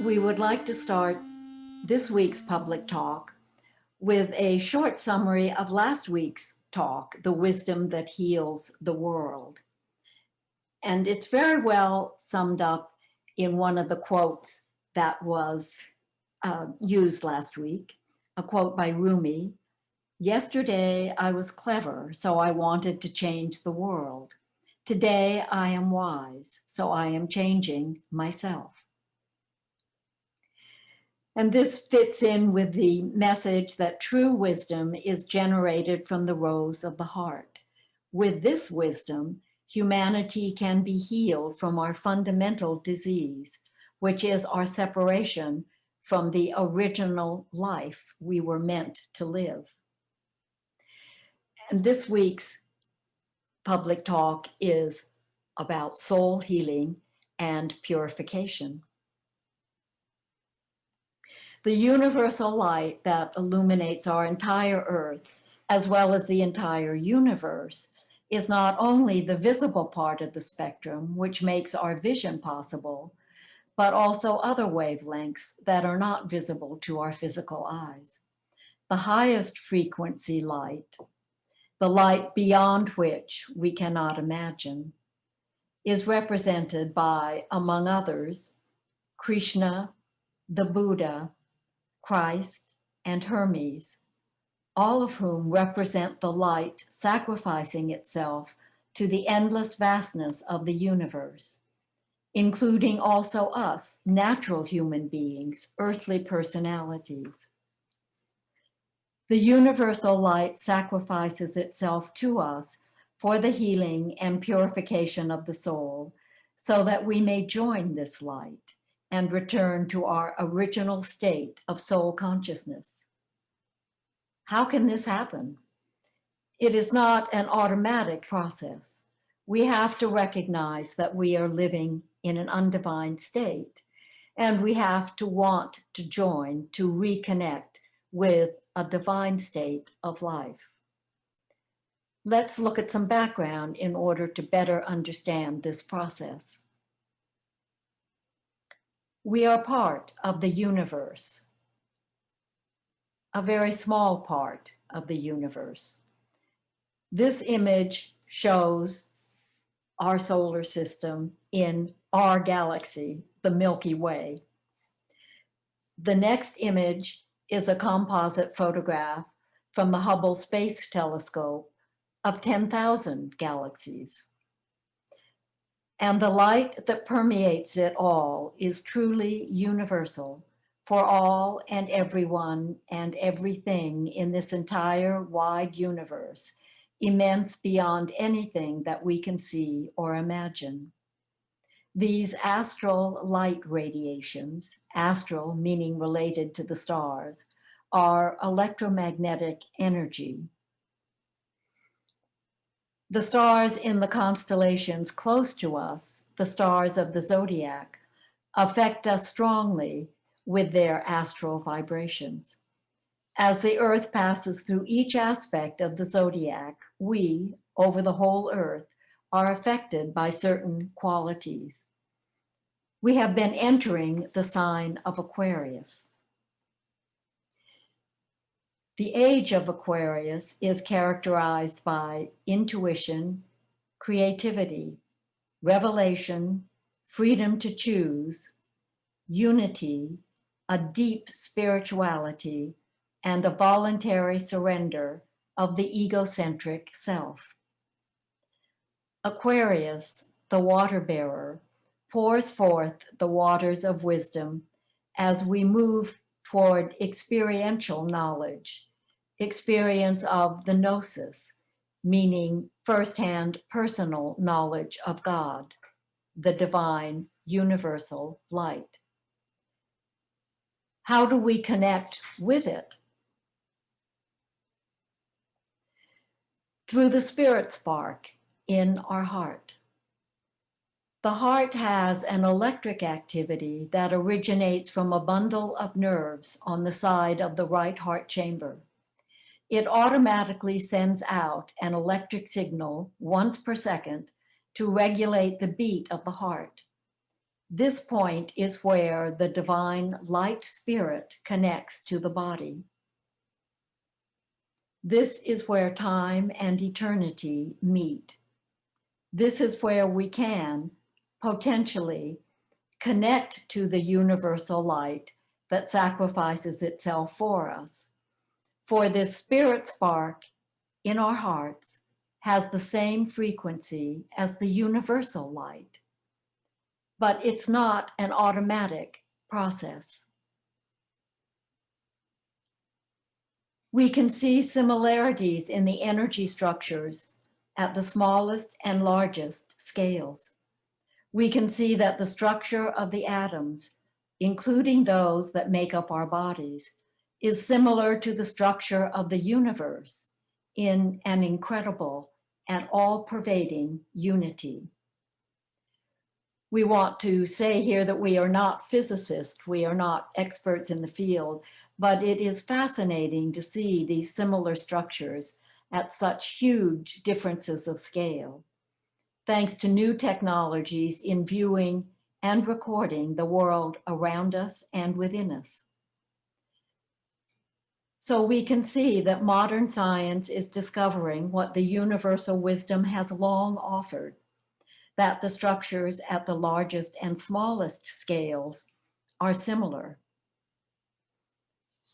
We would like to start this week's public talk with a short summary of last week's talk, The Wisdom That Heals the World. And it's very well summed up in one of the quotes that was used last week, a quote by Rumi. "Yesterday I was clever, so I wanted to change the world. Today I am wise, so I am changing myself." And this fits in with the message that true wisdom is generated from the rose of the heart. With this wisdom, humanity can be healed from our fundamental disease, which is our separation from the original life we were meant to live. And this week's public talk is about soul healing and purification. The universal light that illuminates our entire earth, as well as the entire universe, is not only the visible part of the spectrum, which makes our vision possible, but also other wavelengths that are not visible to our physical eyes. The highest frequency light, the light beyond which we cannot imagine, is represented by, among others, Krishna, the Buddha, Christ, and Hermes, all of whom represent the light sacrificing itself to the endless vastness of the universe, including also us, natural human beings, earthly personalities. The universal light sacrifices itself to us for the healing and purification of the soul, so that we may join this light and return to our original state of soul consciousness. How can this happen? It is not an automatic process. We have to recognize that we are living in an undivine state, and we have to want to join, to reconnect with a divine state of life. Let's look at some background in order to better understand this process. We are part of the universe, a very small part of the universe. This image shows our solar system in our galaxy, the Milky Way. The next image is a composite photograph from the Hubble Space Telescope of 10,000 galaxies. And the light that permeates it all is truly universal for all and everyone and everything in this entire wide universe, immense beyond anything that we can see or imagine. These astral light radiations, astral meaning related to the stars, are electromagnetic energy. The stars in the constellations close to us, the stars of the zodiac, affect us strongly with their astral vibrations. As the earth passes through each aspect of the zodiac, we, over the whole earth, are affected by certain qualities. We have been entering the sign of Aquarius. The age of Aquarius is characterized by intuition, creativity, revelation, freedom to choose, unity, a deep spirituality, and a voluntary surrender of the egocentric self. Aquarius, the water bearer, pours forth the waters of wisdom as we move toward experiential knowledge, experience of the gnosis, meaning firsthand personal knowledge of God, the divine universal light. How do we connect with it? Through the spirit spark in our heart. The heart has an electric activity that originates from a bundle of nerves on the side of the right heart chamber. It automatically sends out an electric signal once per second to regulate the beat of the heart. This point is where the divine light spirit connects to the body. This is where time and eternity meet. This is where we can, potentially, connect to the universal light that sacrifices itself for us. For this spirit spark in our hearts has the same frequency as the universal light, but it's not an automatic process. We can see similarities in the energy structures at the smallest and largest scales. We can see that the structure of the atoms, including those that make up our bodies, is similar to the structure of the universe in an incredible and all-pervading unity. We want to say here that we are not physicists, we are not experts in the field, but it is fascinating to see these similar structures at such huge differences of scale, thanks to new technologies in viewing and recording the world around us and within us. So we can see that modern science is discovering what the universal wisdom has long offered, that the structures at the largest and smallest scales are similar.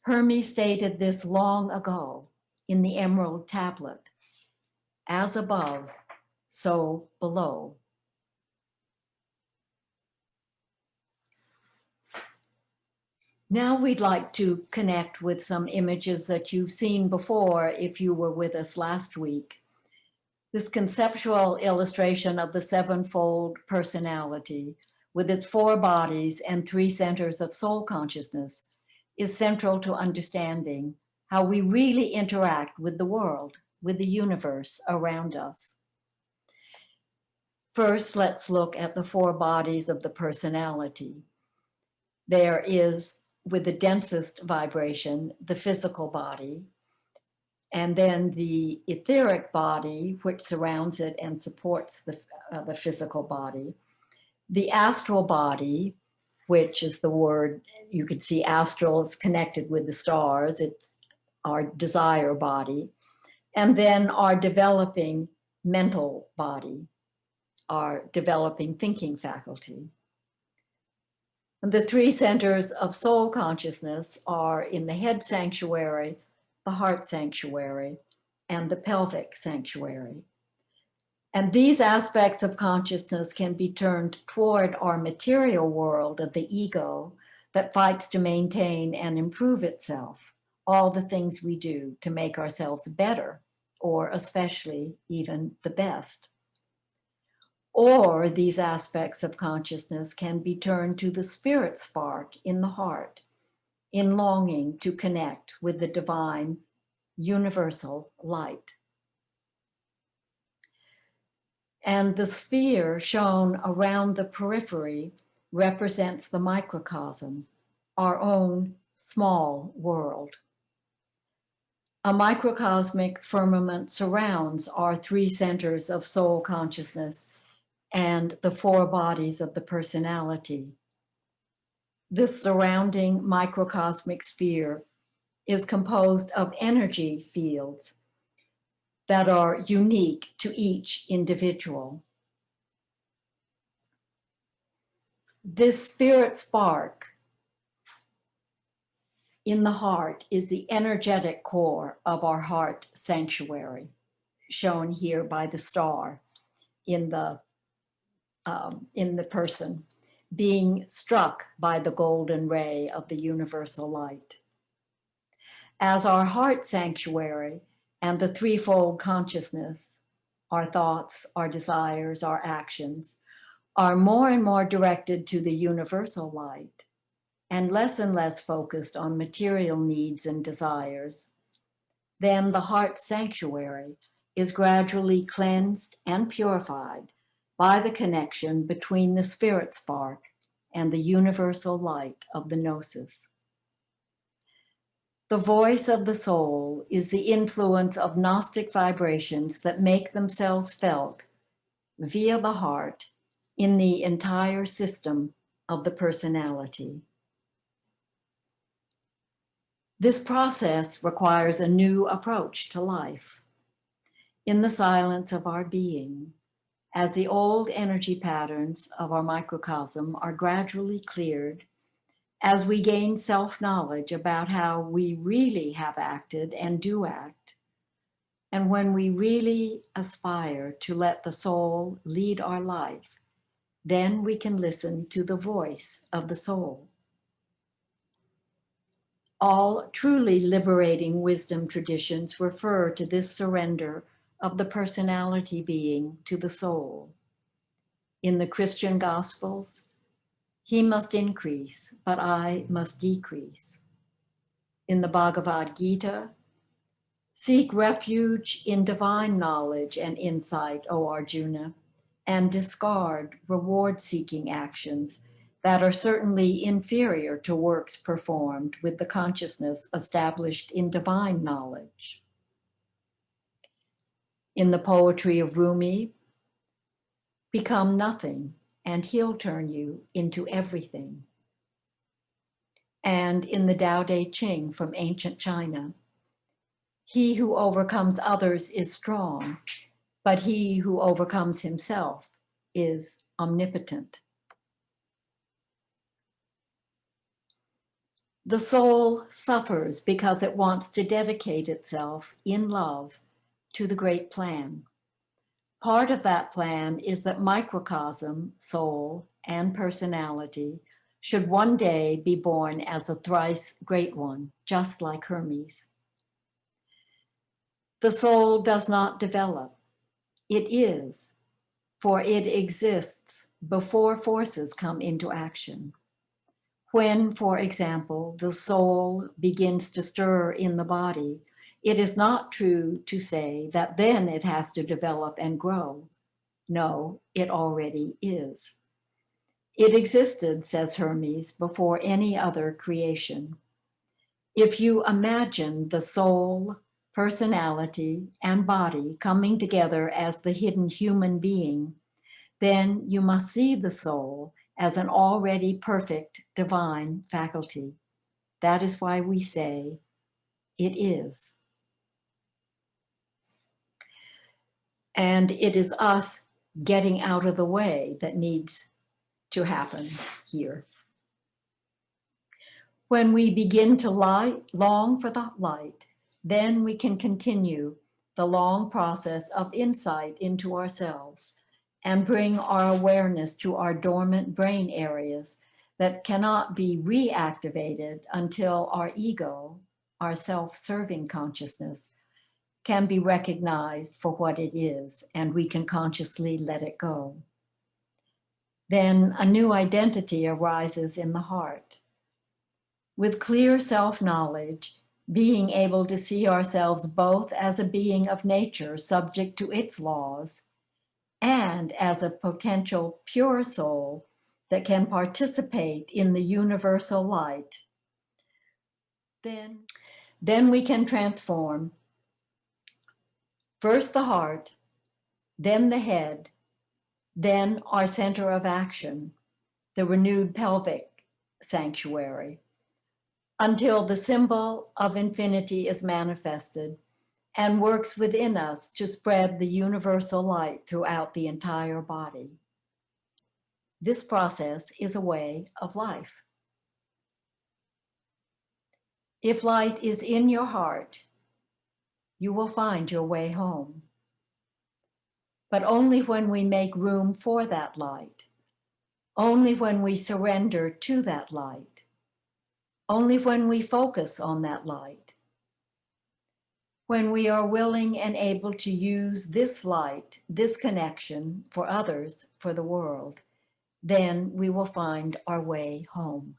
Hermes stated this long ago in the Emerald Tablet: as above, so below. Now we'd like to connect with some images that you've seen before if you were with us last week. This conceptual illustration of the sevenfold personality with its 4 bodies and 3 centers of soul consciousness is central to understanding how we really interact with the world, with the universe around us. First, let's look at the 4 bodies of the personality. There is, with the densest vibration, the physical body, and then the etheric body, which surrounds it and supports the physical body, the astral body, which is the word, you could see astral is connected with the stars, it's our desire body, and then our developing mental body, our developing thinking faculty. And the 3 centers of soul consciousness are in the head sanctuary, the heart sanctuary, and the pelvic sanctuary. And these aspects of consciousness can be turned toward our material world of the ego that fights to maintain and improve itself, all the things we do to make ourselves better, or especially even the best. Or these aspects of consciousness can be turned to the spirit spark in the heart, in longing to connect with the divine, universal light. And the sphere shown around the periphery represents the microcosm, our own small world. A microcosmic firmament surrounds our 3 centers of soul consciousness and the 4 bodies of the personality. This surrounding microcosmic sphere is composed of energy fields that are unique to each individual. This spirit spark in the heart is the energetic core of our heart sanctuary, shown here by the star in the person, being struck by the golden ray of the universal light. As our heart sanctuary and the threefold consciousness, our thoughts, our desires, our actions, are more and more directed to the universal light and less focused on material needs and desires, then the heart sanctuary is gradually cleansed and purified by the connection between the spirit spark and the universal light of the gnosis. The voice of the soul is the influence of Gnostic vibrations that make themselves felt via the heart in the entire system of the personality. This process requires a new approach to life. In the silence of our being, as the old energy patterns of our microcosm are gradually cleared, as we gain self-knowledge about how we really have acted and do act, and when we really aspire to let the soul lead our life, then we can listen to the voice of the soul. All truly liberating wisdom traditions refer to this surrender of the personality being to the soul. In the Christian Gospels, he must increase, but I must decrease. In the Bhagavad Gita, seek refuge in divine knowledge and insight, O Arjuna, and discard reward-seeking actions that are certainly inferior to works performed with the consciousness established in divine knowledge. In the poetry of Rumi, become nothing, and he'll turn you into everything. And in the Tao Te Ching from ancient China, he who overcomes others is strong, but he who overcomes himself is omnipotent. The soul suffers because it wants to dedicate itself in love to the great plan. Part of that plan is that microcosm, soul, and personality should one day be born as a thrice great one, just like Hermes. The soul does not develop. It is, for it exists before forces come into action. When, for example, the soul begins to stir in the body, it is not true to say that then it has to develop and grow. No, it already is. It existed, says Hermes, before any other creation. If you imagine the soul, personality, and body coming together as the hidden human being, then you must see the soul as an already perfect divine faculty. That is why we say, it is. And it is us getting out of the way that needs to happen here. When we begin to long for the light, then we can continue the long process of insight into ourselves and bring our awareness to our dormant brain areas that cannot be reactivated until our ego, our self-serving consciousness, can be recognized for what it is, and we can consciously let it go. Then a new identity arises in the heart. With clear self-knowledge, being able to see ourselves both as a being of nature subject to its laws and as a potential pure soul that can participate in the universal light, then we can transform first the heart, then the head, then our center of action, the renewed pelvic sanctuary, until the symbol of infinity is manifested and works within us to spread the universal light throughout the entire body. This process is a way of life. If light is in your heart, you will find your way home. But only when we make room for that light, only when we surrender to that light, only when we focus on that light, when we are willing and able to use this light, this connection for others, for the world, then we will find our way home.